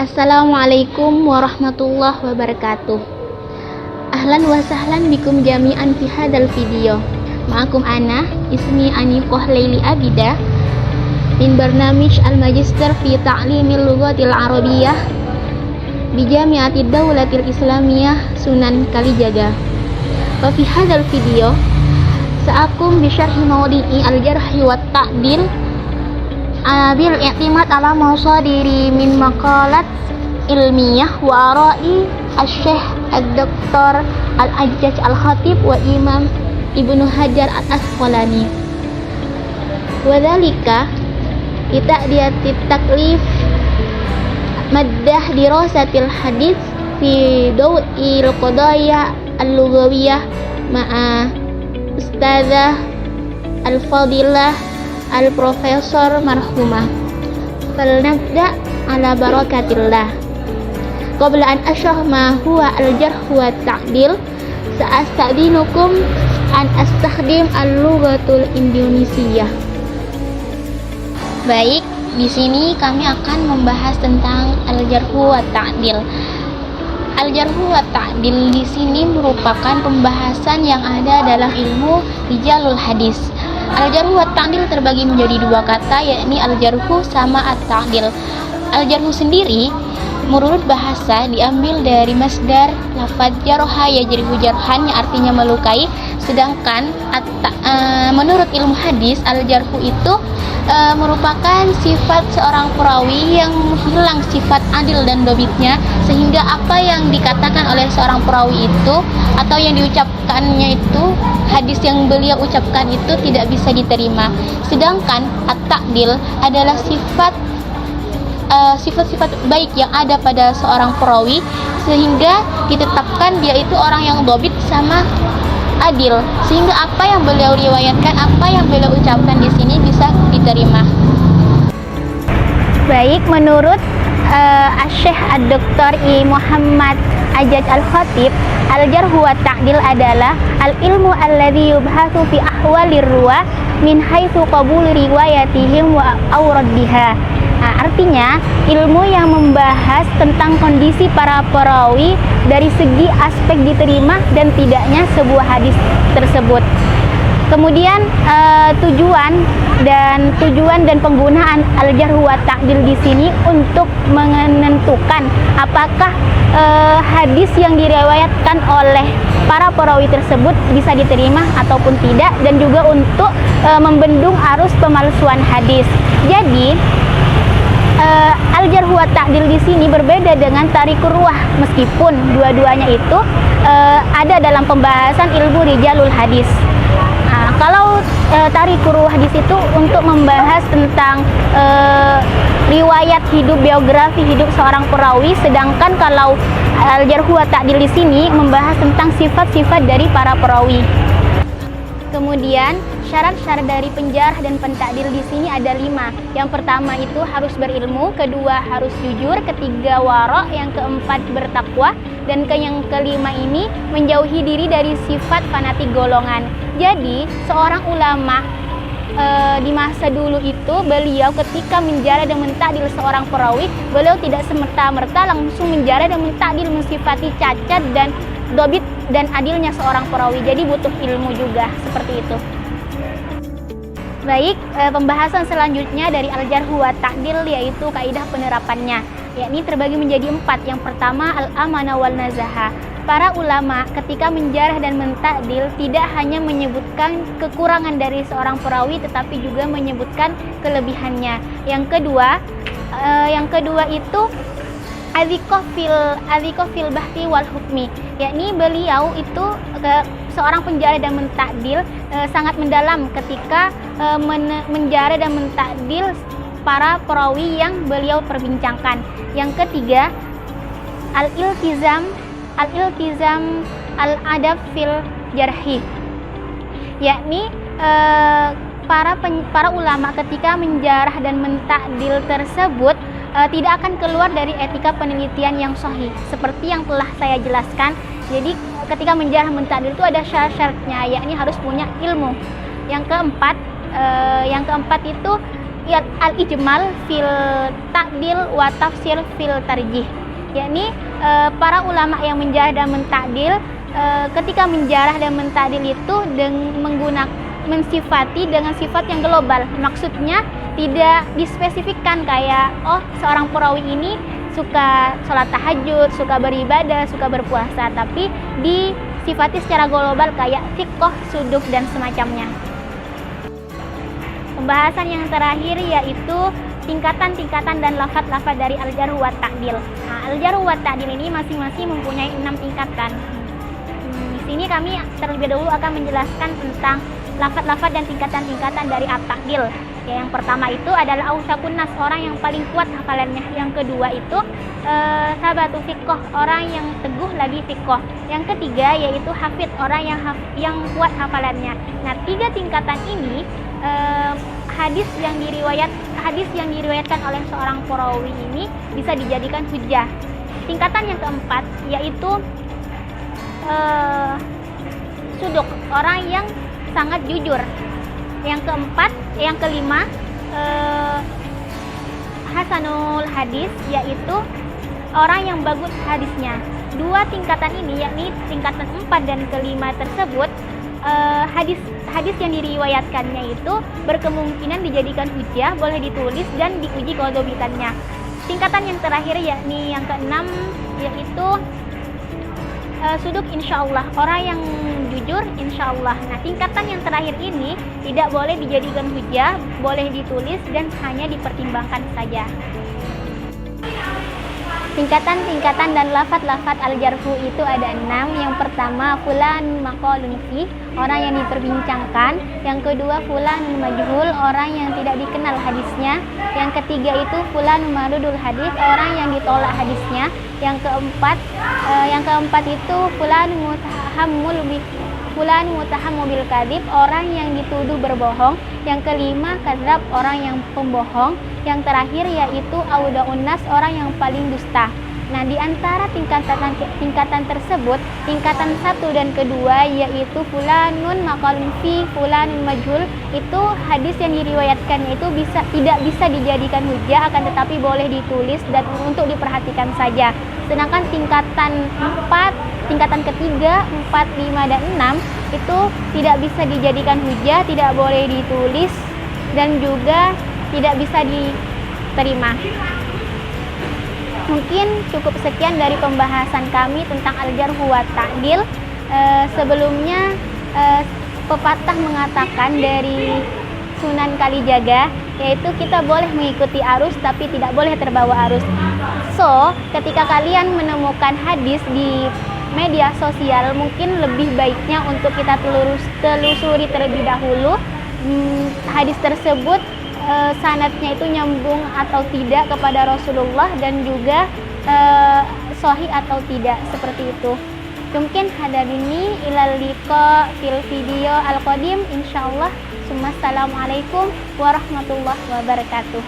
Assalamualaikum warahmatullahi wabarakatuh. Ahlan wa sahlan bikum jami'an fi hadal video. Ma'akum ana, ismi Aniqah Laili Abida min barnamij al-magister fi ta'limil lughatil arabiyyah bi Jami'atid Daulatil Islamiyah Sunan Kalijaga. Wa fi hadal video sa'akum bi syarhi mawdi'i al-jarhi wat ta'dil bil i'timad ala masadiri min maqalat ilmiyah wa ara'i asy-syekh ad-doktor al-Ajjaj al-Khatib wa Imam Ibnu Hajar al-Asqalani wa dzalika lita'diyatit taklif maddah dirasatil hadits fi daw'il qadaya al-lughawiyah ma'a ustadzah al-fadilah al-profesor marhumah. Falnabda ala barakatillah. Qabla an ashrah ma huwa al-jarh wa ta'dil, sa'asta'dinukum an astakhdim al-lughatul Indonesiah. Baik, di sini kami akan membahas tentang al-jarh wa ta'dil. Al-jarh wa ta'dil di sini merupakan pembahasan yang ada dalam ilmu rijalul hadis. Al-jarhu wa ta'dil terbagi menjadi dua kata, yakni al-jarhu sama at-ta'dil. Al-jarhu sendiri menurut bahasa diambil dari masdar lafaz jarha yajrihu jarhan yang artinya melukai, sedangkan menurut ilmu hadis al-jarhu itu merupakan sifat seorang perawi yang hilang sifat adil dan dobitnya, sehingga apa yang dikatakan oleh seorang perawi itu atau yang diucapkannya itu, hadis yang beliau ucapkan itu tidak bisa diterima. Sedangkan at-ta'dil adalah sifat-sifat baik yang ada pada seorang perawi, sehingga ditetapkan dia itu orang yang dobit sama adil, sehingga apa yang beliau riwayatkan, apa yang beliau ucapkan di sini bisa diterima. Baik, menurut Syekh ad-Doktor I Muhammad Ajjaj al-Khatib, al-jarh wa ta'dil adalah al-ilmu alladhi yubhathu fi ahwalir ruwah min haitsu qabul riwayatihim wa awraddiha. Artinya ilmu yang membahas tentang kondisi para perawi dari segi aspek diterima dan tidaknya sebuah hadis tersebut. Kemudian tujuan dan penggunaan al-jarh wa ta'dil di sini untuk menentukan apakah hadis yang diriwayatkan oleh para perawi tersebut bisa diterima ataupun tidak, dan juga untuk membendung arus pemalsuan hadis. Jadi al-jarh wa ta'dil di sini berbeda dengan tarikur ruwah, meskipun dua-duanya itu ada dalam pembahasan ilmu rijalul hadis. Kalau tarikur ruwah di situ untuk membahas tentang riwayat hidup, biografi hidup seorang perawi, sedangkan kalau al-jarh wa ta'dil di sini membahas tentang sifat-sifat dari para perawi. Kemudian syarat-syarat dari penjarah dan pentakdil di sini ada 5. Yang pertama itu harus berilmu, kedua harus jujur, ketiga wara', yang keempat bertakwa, dan yang kelima ini menjauhi diri dari sifat fanatik golongan. Jadi seorang ulama di masa dulu itu, beliau ketika menjarah dan mentakdil seorang perawi, beliau tidak semerta-merta langsung menjarah dan mentakdil mensifati cacat dan dobit dan adilnya seorang perawi. Jadi butuh ilmu juga seperti itu. Baik, pembahasan selanjutnya dari al-jarh wa ta'dil yaitu kaidah penerapannya, yakni terbagi menjadi 4. Yang pertama al-amanah wal nazahah. Para ulama ketika menjarah dan mentakdil tidak hanya menyebutkan kekurangan dari seorang perawi, tetapi juga menyebutkan kelebihannya. Yang kedua itu adzikoh fil bahti wal hukmi, yakni beliau itu seorang penjarah dan mentakdil sangat mendalam ketika menjarah dan mentakdil para perawi yang beliau perbincangkan. Yang ketiga al-iltizam al-adab fil jarhi, yakni para ulama ketika menjarah dan mentakdil tersebut tidak akan keluar dari etika penelitian yang sahih, seperti yang telah saya jelaskan. Jadi ketika menjarah mentakdil itu ada syarat-syaratnya, yakni harus punya ilmu. Yang keempat itu ya al-ijmal fil ta'dil wa tafsir fil tarjih, yakni para ulama yang menjarah dan mentakdil ketika menjarah dan mentakdil itu mensifati dengan sifat yang global. Maksudnya tidak dispesifikkan kayak seorang perawi ini suka sholat tahajud, suka beribadah, suka berpuasa, tapi disifati secara global kayak thiqah, suduk dan semacamnya. Pembahasan yang terakhir yaitu tingkatan-tingkatan dan lafaz-lafaz dari al-jarh wa ta'dil. Nah, al-jarh wa ta'dil ini masing-masing mempunyai 6 tingkatan. Di sini kami terlebih dahulu akan menjelaskan tentang lafaz-lafaz dan tingkatan-tingkatan dari at-ta'dil. Ya, yang pertama itu adalah awsaqun nas, orang yang paling kuat hafalannya. Yang kedua itu sabatu fiqh, orang yang teguh lagi fiqh. Yang ketiga yaitu hafid, orang yang kuat hafalannya. Nah, 3 tingkatan ini hadis yang diriwayatkan oleh seorang perawi ini bisa dijadikan hujjah. Tingkatan yang keempat yaitu suduk, orang yang sangat jujur. Yang kelima hasanul hadis, yaitu orang yang bagus hadisnya. 2 tingkatan ini, yakni tingkatan 4 dan kelima tersebut, hadis yang diriwayatkannya itu berkemungkinan dijadikan hujjah, boleh ditulis dan diuji kodhobitannya. Tingkatan yang terakhir yakni yang keenam yaitu suduk insyaallah, orang yang jujur insyaallah. Nah, tingkatan yang terakhir ini tidak boleh dijadikan hujjah, boleh ditulis dan hanya dipertimbangkan saja. Tingkatan-tingkatan dan lafaz-lafaz al-jarhu itu ada 6. Yang pertama fulan maqalun fi, orang yang diperbincangkan. Yang kedua fulan majhul, orang yang tidak dikenal hadisnya. Yang ketiga itu fulan marudul hadis, orang yang ditolak hadisnya. Yang keempat itu fulan mutahammul bil kadhib, orang yang dituduh berbohong. Yang kelima kadzab, orang yang pembohong. Yang terakhir yaitu audaun nas, orang yang paling dusta. Nah, di antara tingkatan tersebut, tingkatan 1 dan kedua yaitu fulanun maqalun fi fulanun majhul, itu hadis yang diriwayatkannya itu tidak bisa dijadikan hujjah, akan tetapi boleh ditulis dan untuk diperhatikan saja. Sedangkan tingkatan ketiga, 4, 5 dan 6 itu tidak bisa dijadikan hujjah, tidak boleh ditulis dan juga tidak bisa diterima. Mungkin cukup sekian dari pembahasan kami tentang al-jarh wa ta'dil. Sebelumnya pepatah mengatakan dari Sunan Kalijaga, yaitu kita boleh mengikuti arus tapi tidak boleh terbawa arus. So, ketika kalian menemukan hadis di media sosial, mungkin lebih baiknya untuk kita telusuri terlebih dahulu hadis tersebut sanadnya itu nyambung atau tidak kepada Rasulullah dan juga sahih atau tidak, seperti itu. Mungkin hadarini ilal liqa fil video al-qadim insyaallah. Assalamualaikum warahmatullahi wabarakatuh.